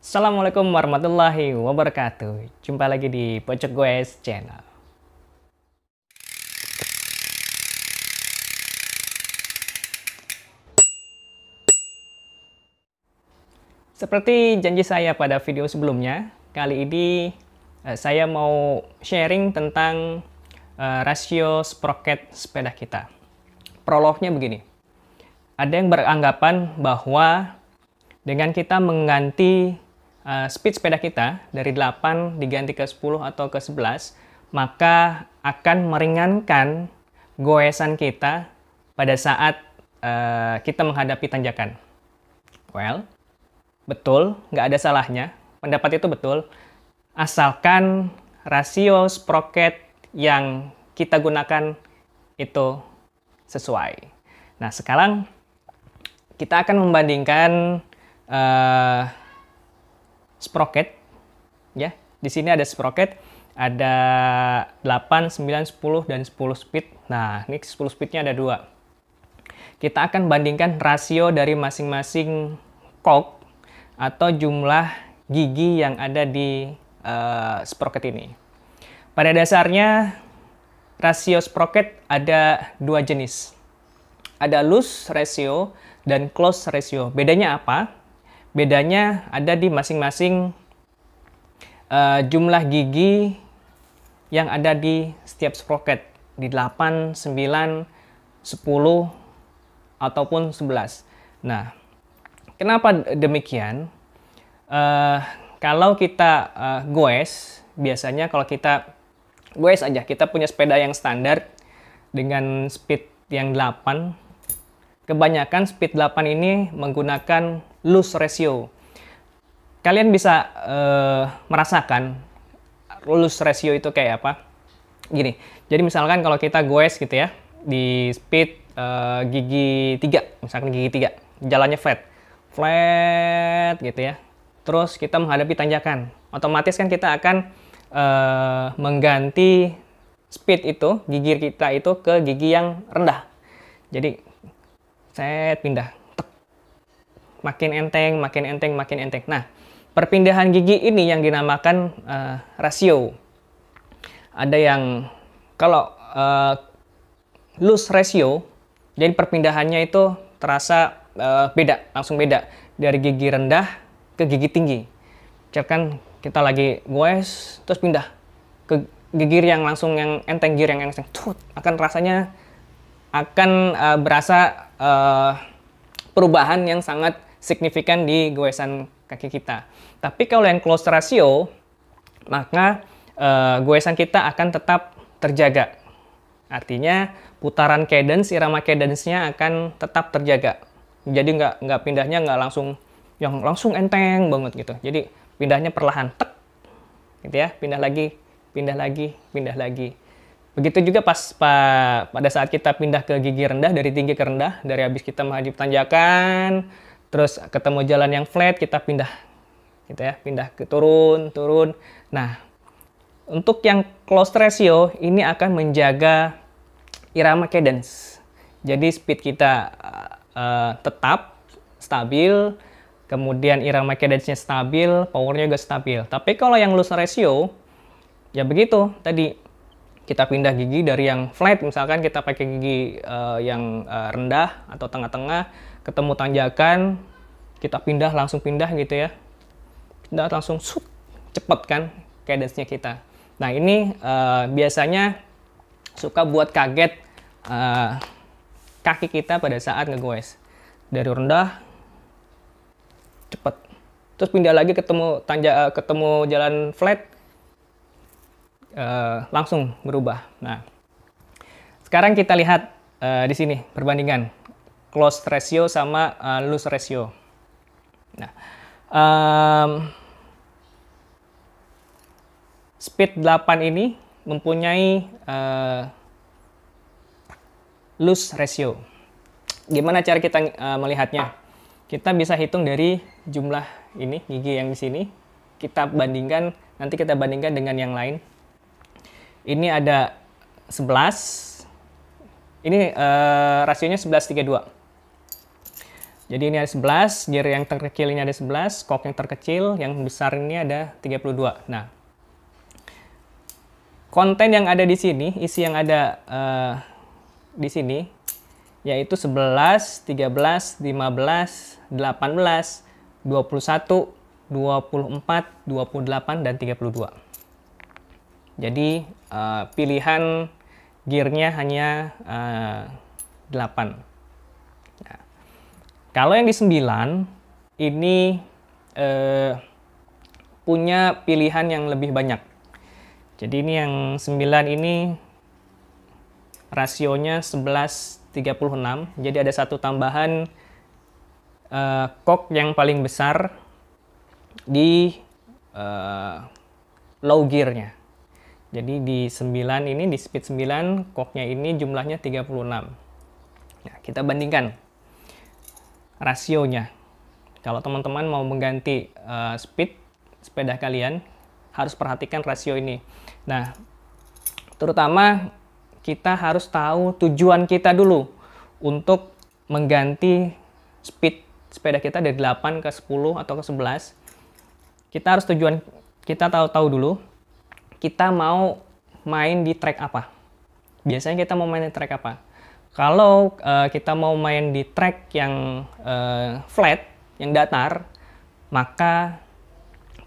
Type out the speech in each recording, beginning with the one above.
Assalamualaikum warahmatullahi wabarakatuh. Jumpa lagi di Pojok Goes Channel. Seperti janji saya pada video sebelumnya, kali ini saya mau sharing tentang rasio sprocket sepeda kita. Prolognya begini. Ada yang beranggapan bahwa dengan kita mengganti speed sepeda kita dari 8 diganti ke 10 atau ke 11, maka akan meringankan goesan kita pada saat kita menghadapi tanjakan. Well, betul, nggak ada salahnya. Pendapat itu betul, asalkan rasio sprocket yang kita gunakan itu sesuai. Nah, sekarang kita akan membandingkan sprocket, ya. Di sini ada sprocket, ada 8, 9, 10, dan 10 speed. Nah, ini 10 speednya ada 2. Kita akan bandingkan rasio dari masing-masing coke atau jumlah gigi yang ada di sprocket ini. Pada dasarnya, rasio sprocket ada 2 jenis. Ada loose ratio dan close ratio. Bedanya apa? Bedanya ada di masing-masing jumlah gigi yang ada di setiap sprocket. Di 8, 9, 10, ataupun 11. Nah, kenapa demikian? Kalau kita goes, biasanya kalau kita goes aja, kita punya sepeda yang standar dengan speed yang 8. Kebanyakan speed 8 ini menggunakan loose ratio. Kalian bisa merasakan loose ratio itu kayak apa? Gini, jadi misalkan kalau kita goes gitu ya, di speed gigi 3, misalkan gigi 3, jalannya flat gitu ya. Terus kita menghadapi tanjakan, otomatis kan kita akan mengganti speed itu, gigi kita itu ke gigi yang rendah. Jadi saya pindah, makin enteng. Nah, perpindahan gigi ini yang dinamakan rasio. Ada yang kalau loose ratio, jadi perpindahannya itu terasa langsung beda dari gigi rendah ke gigi tinggi. Misalkan kita lagi goes, terus pindah ke gigi yang langsung yang enteng, gear yang enteng, akan rasanya berasa perubahan yang sangat signifikan di goesan kaki kita. Tapi kalau yang close ratio, maka goesan kita akan tetap terjaga. Artinya putaran cadence, irama cadence-nya akan tetap terjaga. Jadi nggak pindahnya nggak langsung enteng banget gitu. Jadi pindahnya perlahan, gitu ya. Pindah lagi. Begitu juga pada saat kita pindah ke gigi rendah, dari tinggi ke rendah, dari habis kita menghadapi tanjakan, terus ketemu jalan yang flat, kita pindah, gitu ya, pindah ke turun. Nah, untuk yang close ratio ini akan menjaga irama cadence. Jadi speed kita tetap stabil, kemudian irama cadence-nya stabil, powernya juga stabil. Tapi kalau yang loose ratio, ya begitu tadi, kita pindah gigi dari yang flat, misalkan kita pakai gigi yang rendah atau tengah-tengah, ketemu tanjakan, kita langsung pindah gitu ya. Pindah langsung cepet kan cadence-nya kita. Nah, ini biasanya suka buat kaget kaki kita pada saat ngegoes. Dari rendah cepet, terus pindah lagi ketemu jalan flat, langsung berubah. Nah, sekarang kita lihat di sini perbandingan close ratio sama loose ratio. Nah, speed 8 ini mempunyai loose ratio. Gimana cara kita melihatnya? Kita bisa hitung dari jumlah ini, gigi yang di sini. Nanti kita bandingkan dengan yang lain. Ini ada 11. Ini rasionya 11:32. Jadi ini ada 11, gear yang terkecil ini ada 11, kok yang terkecil, yang besar ini ada 32. Nah, konten yang ada di sini, isi yang ada di sini, yaitu 11, 13, 15, 18, 21, 24, 28, dan 32. Jadi pilihan gearnya hanya 8. Nah, kalau yang di 9 ini punya pilihan yang lebih banyak. Jadi ini yang 9 ini rasionya 11:36. Jadi ada satu tambahan kok yang paling besar di low gearnya. Jadi di 9 ini, di speed 9, koknya ini jumlahnya 36. Nah, kita bandingkan rasionya. Kalau teman-teman mau mengganti speed sepeda kalian, harus perhatikan rasio ini. Nah, terutama kita harus tahu tujuan kita dulu untuk mengganti speed sepeda kita dari 8 ke 10 atau ke 11. Kita harus kita tahu dulu, kita mau main di track apa. Biasanya kita mau main di track apa? Kalau kita mau main di track yang flat, yang datar, maka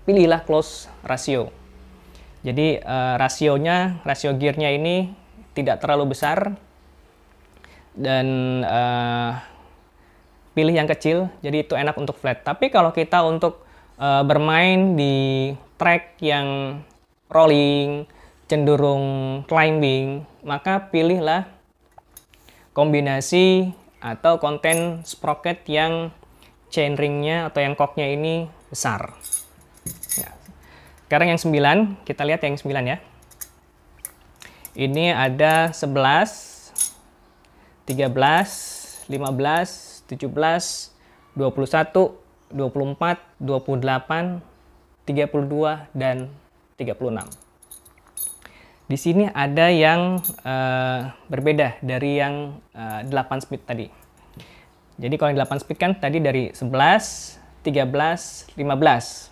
pilihlah close ratio. Jadi rasio gearnya ini tidak terlalu besar, dan pilih yang kecil, jadi itu enak untuk flat. Tapi kalau kita untuk bermain di track yang rolling, cenderung climbing, maka pilihlah kombinasi atau konten sprocket yang chainringnya atau yang koknya ini besar. Ya. Sekarang yang 9, kita lihat yang 9 ya. Ini ada 11, 13, 15, 17, 21, 24, 28, 32, dan 36. Di sini ada yang berbeda dari yang 8 speed tadi. Jadi kalau yang 8 speed kan tadi dari 11, 13, 15.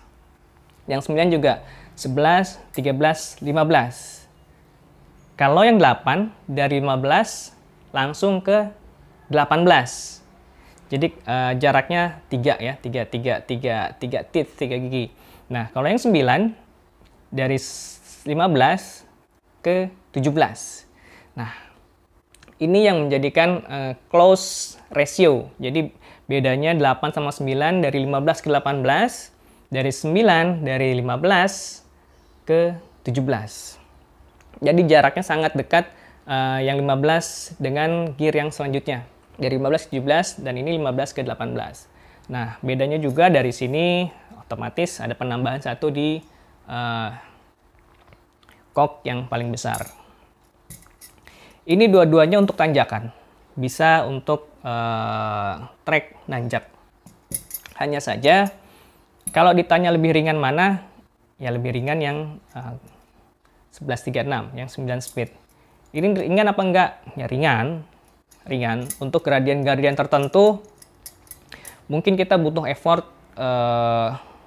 Yang 9 juga 11, 13, 15. Kalau yang 8 dari 15 langsung ke 18. Jadi jaraknya 3 ya, 3 gigi. Nah, kalau yang 9 dari 15 ke 17. Nah, ini yang menjadikan close ratio. Jadi bedanya 8 sama 9 dari 15 ke 18, dari 9 dari 15 ke 17. Jadi jaraknya sangat dekat yang 15 dengan gear yang selanjutnya. Dari 15 ke 17 dan ini 15 ke 18. Nah, bedanya juga dari sini otomatis ada penambahan satu di kok yang paling besar. Ini dua-duanya untuk tanjakan. Bisa untuk trek nanjak. Hanya saja kalau ditanya lebih ringan mana, ya lebih ringan yang 1136, yang 9 speed. Ini ringan apa enggak? Ya ringan. Untuk gradien-gradien tertentu, mungkin kita butuh effort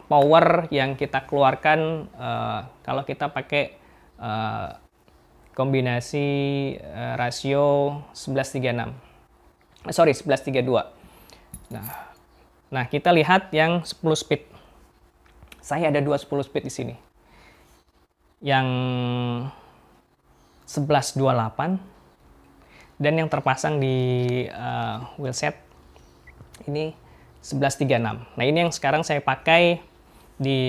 power yang kita keluarkan kalau kita pakai kombinasi rasio 11:36. Sorry, 11:32. Nah, kita lihat yang 10 speed. Saya ada 2 10 speed di sini. Yang 1128 dan yang terpasang di wheelset ini 1136. Nah, ini yang sekarang saya pakai di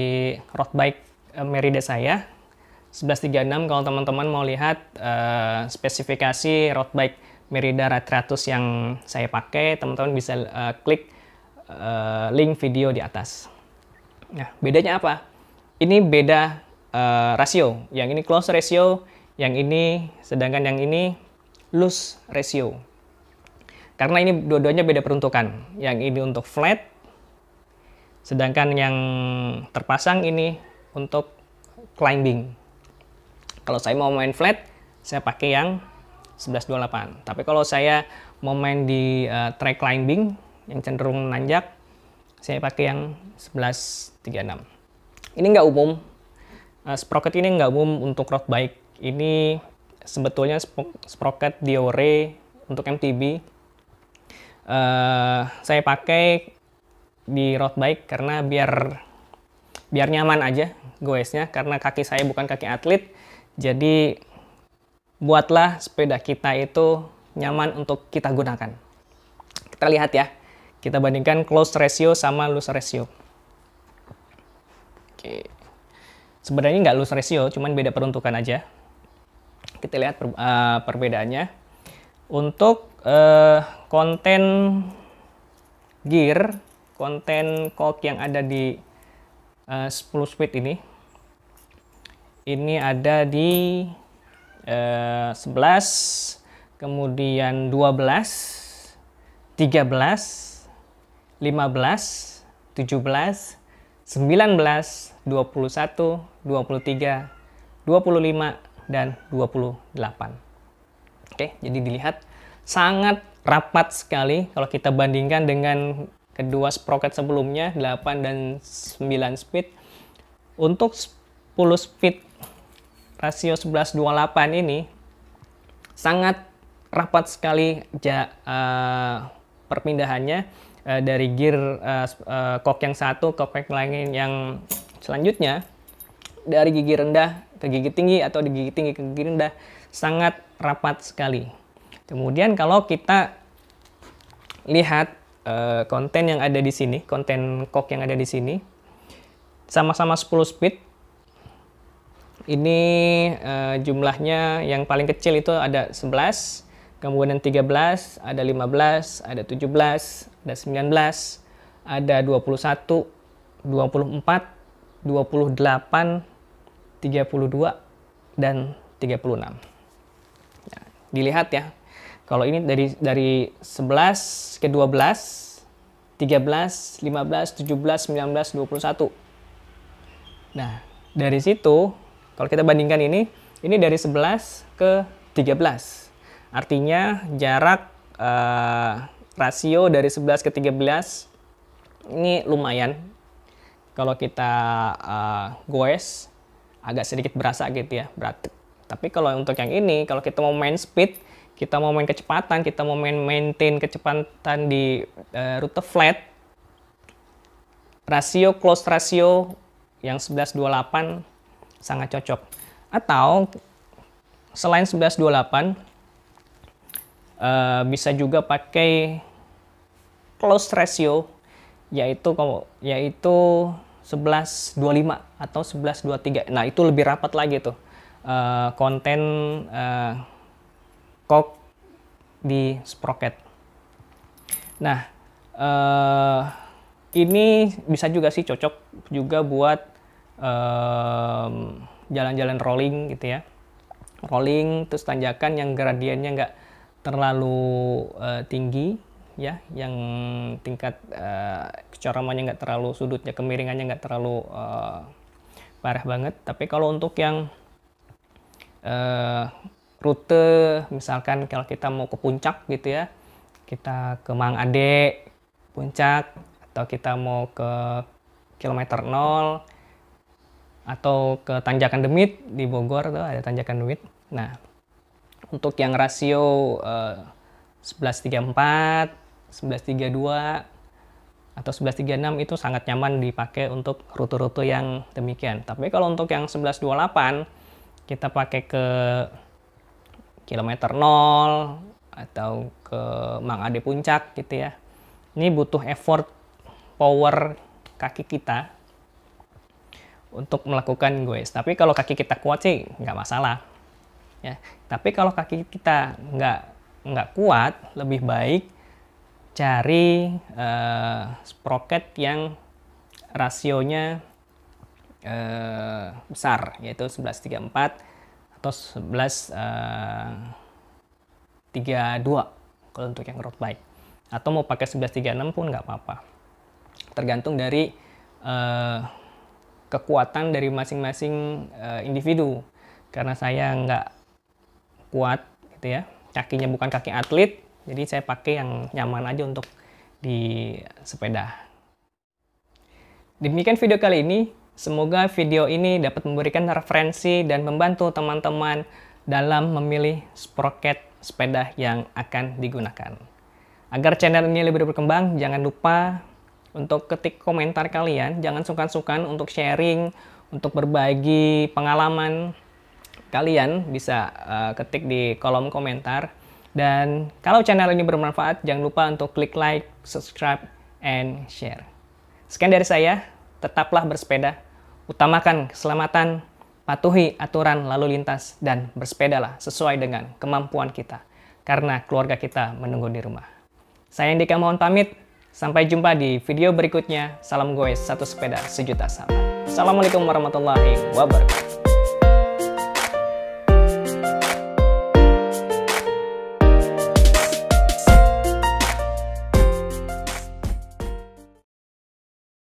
road bike Merida saya 1136. Kalau teman-teman mau lihat spesifikasi road bike Merida Ride 100 yang saya pakai, teman-teman bisa klik link video di atas. Nah, bedanya apa? Ini beda rasio. Yang ini close ratio, yang ini, sedangkan yang ini loose ratio. Karena ini dua-duanya beda peruntukan. Yang ini untuk flat, sedangkan yang terpasang ini untuk climbing. Kalau saya mau main flat, saya pakai yang 1128. Tapi kalau saya mau main di track climbing, yang cenderung nanjak, saya pakai yang 1136. Ini nggak umum, sprocket ini nggak umum untuk road bike. Ini sebetulnya sprocket Diore untuk MTB. Saya pakai di road bike karena biar nyaman aja goesnya, karena kaki saya bukan kaki atlet. Jadi buatlah sepeda kita itu nyaman untuk kita gunakan. Kita lihat ya, kita bandingkan close ratio sama loose ratio. Oke, sebenarnya nggak loose ratio, cuman beda peruntukan aja. Kita lihat perbedaannya. Untuk konten gear, konten coke yang ada di 10 speed ini ada di 11, kemudian 12, 13, 15, 17, 19, 21, 23, 25, dan 28. Oke, jadi dilihat sangat rapat sekali kalau kita bandingkan dengan kedua sprocket sebelumnya, 8 dan 9 speed. Untuk 10 speed rasio 11:28 ini sangat rapat sekali perpindahannya dari gear coke yang satu ke coke lain yang selanjutnya, dari gigi rendah ke gigi tinggi atau di gigi tinggi ke gigi rendah, sangat rapat sekali. Kemudian kalau kita lihat konten yang ada di sini, konten coke yang ada di sini, sama-sama 10 speed. Ini jumlahnya yang paling kecil itu ada 11, kemudian 13, ada 15, ada 17, ada 19, ada 21, 24, 28, 32, dan 36. Nah, dilihat ya, kalau ini dari 11 ke 12, 13, 15, 17, 19, 21. Nah, dari situ kalau kita bandingkan ini dari 11 ke 13. Artinya jarak rasio dari 11 ke 13 ini lumayan. Kalau kita goes agak sedikit berasa gitu ya, berat. Tapi kalau untuk yang ini, kalau kita mau main speed, kita mau main kecepatan, kita mau maintain kecepatan di rute flat, rasio close ratio yang 11:28 sangat cocok. Atau selain 11:28 bisa juga pakai close ratio, yaitu 11:25 atau 11:23. Nah, itu lebih rapat lagi tuh konten coke di sprocket. Nah, ini bisa juga sih cocok juga buat jalan-jalan rolling gitu ya. Rolling terus tanjakan yang gradiennya nggak terlalu tinggi ya, yang tingkat kecoramannya nggak terlalu, sudutnya kemiringannya nggak terlalu parah banget. Tapi kalau untuk yang rute, misalkan kalau kita mau ke puncak gitu ya, kita ke Mang Ade puncak, atau kita mau ke kilometer 0 atau ke Tanjakan Demit di Bogor tuh ada Tanjakan Demit. Nah, untuk yang rasio 11:34, 11:32 atau 11:36 itu sangat nyaman dipakai untuk rute-rute yang demikian. Tapi kalau untuk yang 11:28 kita pakai ke kilometer 0 atau ke Mang Ade puncak gitu ya. Ini butuh effort power kaki kita untuk melakukan goes. Tapi kalau kaki kita kuat sih nggak masalah ya. Tapi kalau kaki kita nggak kuat, lebih baik cari sprocket yang rasionya besar, yaitu 11:34 atau 11:32 kalau untuk yang road bike. Atau mau pakai 11:36 pun nggak apa-apa. Tergantung dari kekuatan dari masing-masing individu. Karena saya nggak kuat gitu ya, kakinya bukan kaki atlet, jadi saya pakai yang nyaman aja untuk di sepeda. Demikian video kali ini. Semoga video ini dapat memberikan referensi dan membantu teman-teman dalam memilih sproket sepeda yang akan digunakan. Agar channel ini lebih berkembang, jangan lupa untuk ketik komentar kalian. Jangan sungkan-sungkan untuk sharing, untuk berbagi pengalaman kalian. Bisa ketik di kolom komentar. Dan kalau channel ini bermanfaat, jangan lupa untuk klik like, subscribe, and share. Sekian dari saya, tetaplah bersepeda, utamakan keselamatan, patuhi aturan lalu lintas, dan bersepedalah sesuai dengan kemampuan kita, karena keluarga kita menunggu di rumah. Saya Andika mohon pamit, sampai jumpa di video berikutnya. Salam goes, satu sepeda, sejuta sahabat. Assalamualaikum warahmatullahi wabarakatuh.